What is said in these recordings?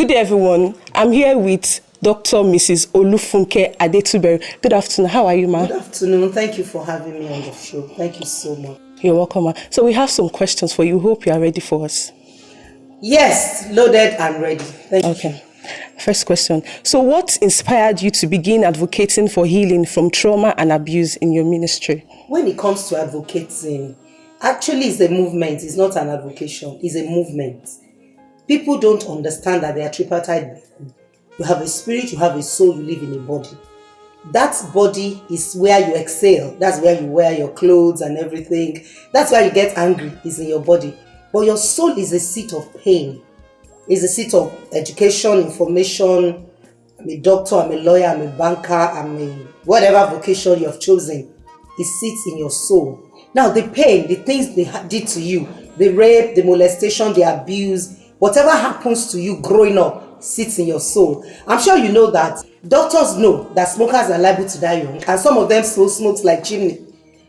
Good day, everyone. I'm here with Dr. Mrs. Olufunke Adetuberu. Good afternoon. How are you, ma'am? Good afternoon. Thank you for having me on the show. Thank you so much. You're welcome, ma'am. So we have some questions for you. Hope you are ready for us. Yes, loaded and ready. Thank you. Okay. First question. So what inspired you to begin advocating for healing from trauma and abuse in your ministry? When it comes to advocating, actually it's a movement. It's not an advocation. It's a movement. People don't understand that they are tripartite. You have a spirit, you have a soul, you live in a body. That body is where you exhale. That's where you wear your clothes and everything. That's why you get angry, is in your body. But your soul is a seat of pain. It's a seat of education, information. I'm a doctor, I'm a lawyer, I'm a banker, I'm a whatever vocation you have chosen. It sits in your soul. Now the pain, the things they did to you, the rape, the molestation, the abuse, whatever happens to you growing up sits in your soul. I'm sure you know that doctors know that smokers are liable to die young, and some of them still smokes like chimney.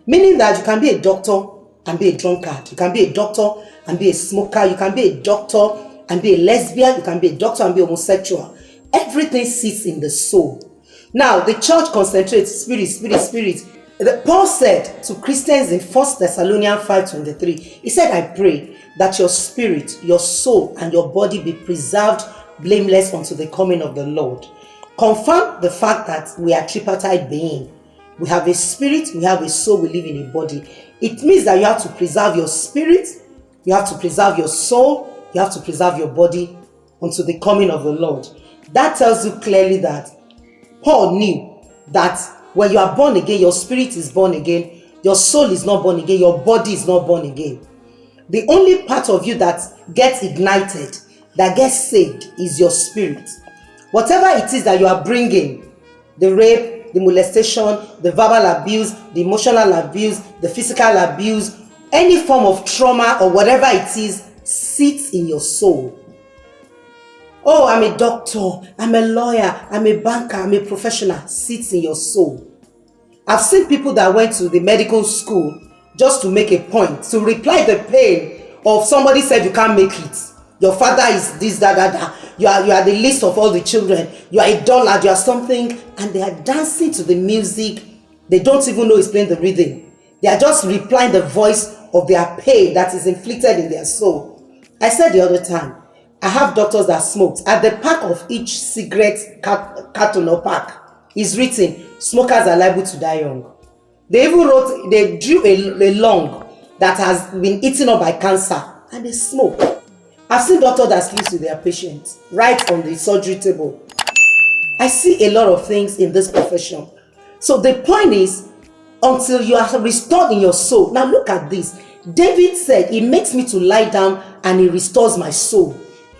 Meaning that you can be a doctor and be a drunkard. You can be a doctor and be a smoker. You can be a doctor and be a lesbian. You can be a doctor and be homosexual. Everything sits in the soul. Now the church concentrates spirit. Paul said to Christians in 1 Thessalonians 5:23, he said, I pray that your spirit, your soul, and your body be preserved blameless unto the coming of the Lord. Confirm the fact that we are tripartite being. We have a spirit, we have a soul, we live in a body. It means that you have to preserve your spirit, you have to preserve your soul, you have to preserve your body unto the coming of the Lord. That tells you clearly that Paul knew that when you are born again, your spirit is born again, your soul is not born again, your body is not born again. The only part of you that gets ignited, that gets saved, is your spirit. Whatever it is that you are bringing, the rape, the molestation, the verbal abuse, the emotional abuse, the physical abuse, any form of trauma or whatever it is, sits in your soul. Oh, I'm a doctor, I'm a lawyer, I'm a banker, I'm a professional, sits in your soul. I've seen people that went to the medical school just to make a point, to reply the pain of somebody said you can't make it. Your father is this, that. You are the least of all the children. You are a dullard, you are something. And they are dancing to the music. They don't even know it's playing the rhythm. They are just replying the voice of their pain that is inflicted in their soul. I said the other time, I have doctors that smoked. At the back of each cigarette carton or pack is written, smokers are liable to die young. They even they drew a lung that has been eaten up by cancer and they smoke. I've seen doctors that sleep with their patients right on the surgery table. I see a lot of things in this profession. So the point is, until you are restored in your soul. Now look at this. David said, he makes me to lie down and he restores my soul.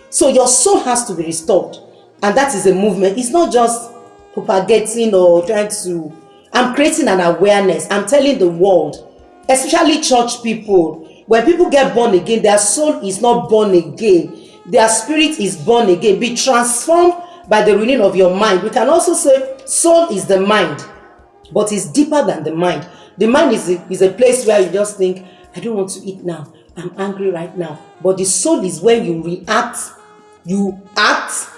So your soul has to be restored. And that is a movement. It's not just propagating or trying to... I'm creating an awareness. I'm telling the world, especially church people, when people get born again, their soul is not born again. Their spirit is born again. Be transformed by the renewing of your mind. We can also say soul is the mind, but it's deeper than the mind. The mind is a place where you just think, I don't want to eat now. I'm angry right now. But the soul is when you react, you act,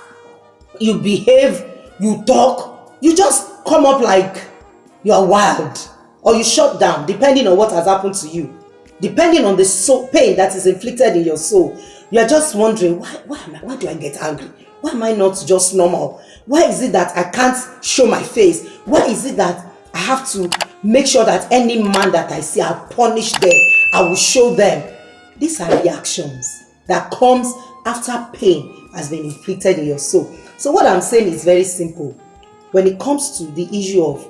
you behave, you talk. You just come up like you are wild, or you shut down, depending on what has happened to you. Depending on the soul pain that is inflicted in your soul, you are just wondering, why do I get angry? Why am I not just normal? Why is it that I can't show my face? Why is it that I have to make sure that any man that I see, I'll punish them, I will show them? These are reactions that comes after pain has been inflicted in your soul. So what I'm saying is very simple. When it comes to the issue of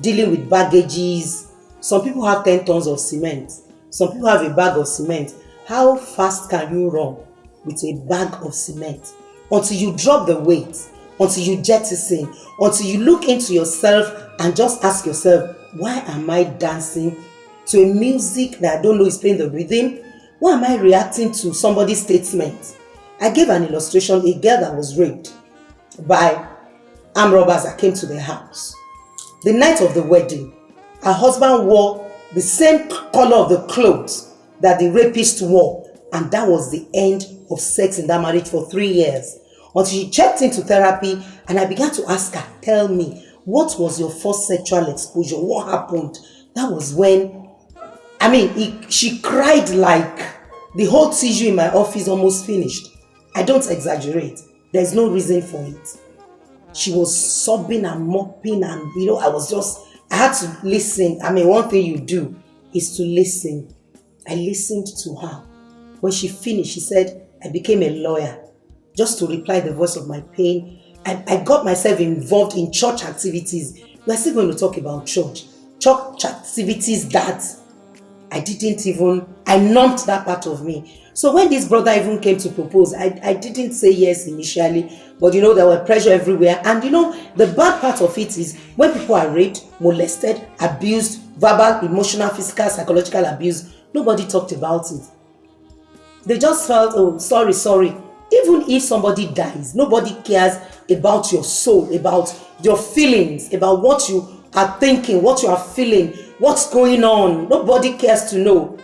dealing with baggages, some people have 10 tons of cement. Some people have a bag of cement. How fast can you run with a bag of cement? Until you drop the weight, until you jettison, until you look into yourself and just ask yourself, why am I dancing to a music that I don't know is playing the rhythm? Why am I reacting to somebody's statement? I gave an illustration, a girl that was raped by armed robbers that came to their house. The night of the wedding, her husband wore the same color of the clothes that the rapist wore, and that was the end of sex in that marriage for 3 years. Until she checked into therapy and I began to ask her, tell me, what was your first sexual exposure? What happened? That was when, she cried like the whole tissue in my office almost finished. I don't exaggerate. There's no reason for it. She was sobbing and mopping and, I had to listen. One thing you do is to listen. I listened to her. When she finished, she said, I became a lawyer just to reply the voice of my pain. I got myself involved in church activities. We're still going to talk about church activities that I numbed that part of me. So when this brother even came to propose, I didn't say yes initially, but there were pressure everywhere. And the bad part of it is when people are raped, molested, abused, verbal, emotional, physical, psychological abuse, nobody talked about it. They just felt, oh, sorry. Even if somebody dies, nobody cares about your soul, about your feelings, about what you are thinking, what you are feeling, what's going on. Nobody cares to know.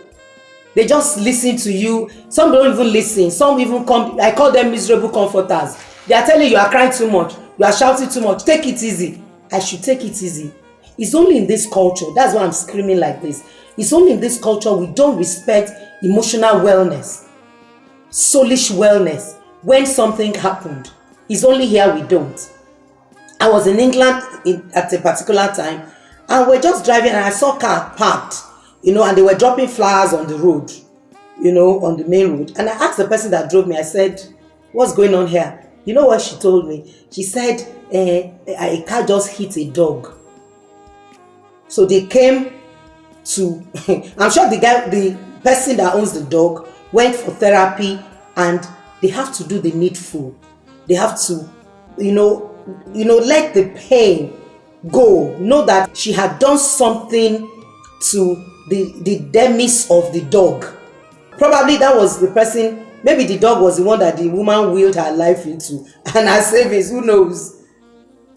They just listen to you. Some don't even listen. Some even come, I call them miserable comforters. They are telling you are crying too much, you are shouting too much, take it easy. I should take it easy. It's only in this culture, that's why I'm screaming like this. It's only in this culture we don't respect emotional wellness, soulish wellness. When something happened, it's only here we don't. I was in England at a particular time, and we're just driving and I saw a car parked, and they were dropping flowers on the road, on the main road. And I asked the person that drove me, I said, what's going on here? You know what she told me? She said, a car just hit a dog. So they came to, I'm sure the person that owns the dog went for therapy, and they have to do the needful. They have to, let the pain go. Know that she had done something to the demise of the dog. Probably that was the person, maybe the dog was the one that the woman willed her life into, and her savings, who knows.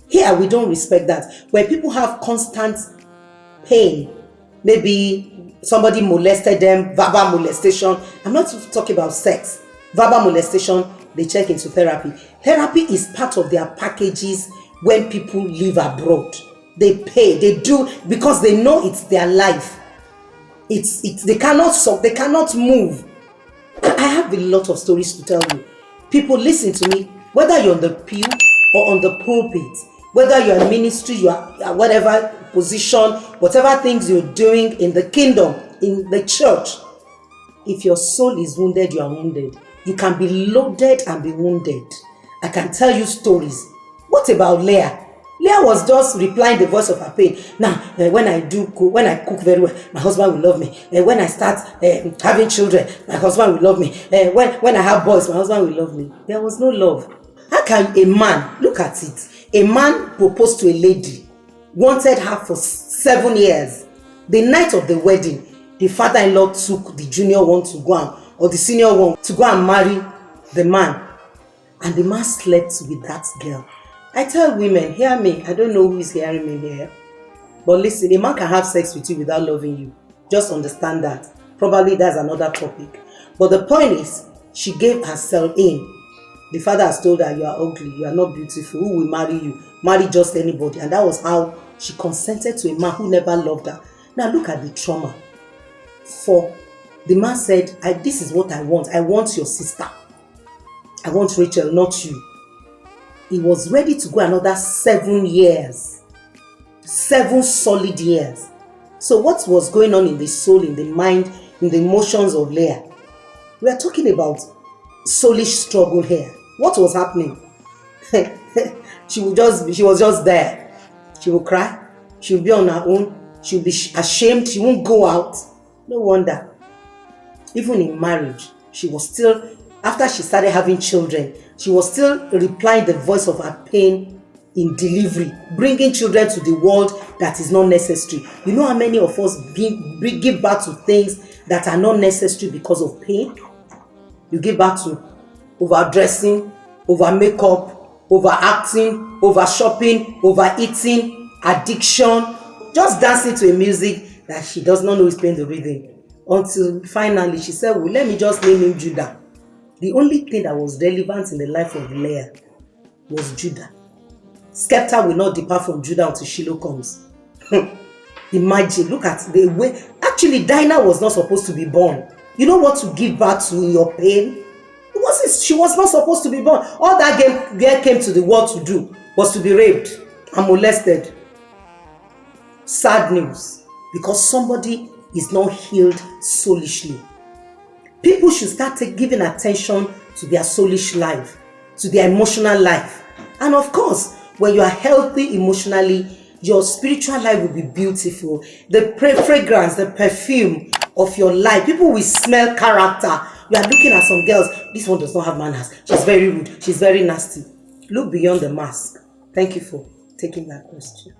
Here we don't respect that. When people have constant pain, maybe somebody molested them, verbal molestation. I'm not talking about sex. Verbal molestation, they check into therapy. Therapy is part of their packages when people live abroad. They pay, they do, because they know it's their life. They cannot move. I have a lot of stories to tell you. People, listen to me. Whether you're on the pew or on the pulpit, whether you're in ministry, you are whatever position, whatever things you're doing in the kingdom, in the church, if your soul is wounded, you are wounded. You can be loaded and be wounded. I can tell you stories. What about Leah? Leah was just replying the voice of her pain. Now, when I cook very well, my husband will love me. When I start having children, my husband will love me. When I have boys, my husband will love me. There was no love. How can a man, look at it, a man proposed to a lady, wanted her for 7 years. The night of the wedding, the father-in-law took the junior one to go on, or the senior one to go and marry the man. And the man slept with that girl. I tell women, hear me, I don't know who is hearing me here, but listen, a man can have sex with you without loving you. Just understand that. Probably that's another topic. But the point is, she gave herself in. The father has told her, you are ugly, you are not beautiful, who will marry you? Marry just anybody. And that was how she consented to a man who never loved her. Now look at the trauma. For the man said, this is what I want. I want your sister. I want Rachel, not you. He was ready to go another 7 years. 7 solid years. So what was going on in the soul, in the mind, in the emotions of Leah? We are talking about soulish struggle here. What was happening? She was just there. She would cry. She would be on her own. She would be ashamed. She won't go out. No wonder. Even in marriage, she was still, after she started having children, she was still replying the voice of her pain in delivery, bringing children to the world that is not necessary. You know how many of us give birth to things that are not necessary because of pain? You give birth to overdressing, over makeup, overacting, over shopping, overeating, addiction, just dancing to a music that she does not know is playing the rhythm. Until finally she said, well, let me just name him Judah. The only thing that was relevant in the life of Leah was Judah. Scepter will not depart from Judah until Shiloh comes. Imagine, look at the way. Actually, Dinah was not supposed to be born. You know what to give birth to in your pain? She was not supposed to be born. All that girl came to the world to do was to be raped and molested. Sad news, because somebody is not healed soulishly. People should start giving attention to their soulish life, to their emotional life. And of course, when you are healthy emotionally, your spiritual life will be beautiful. The fragrance, the perfume of your life, people will smell character. You are looking at some girls, this one does not have manners. She's very rude. She's very nasty. Look beyond the mask. Thank you for taking that question.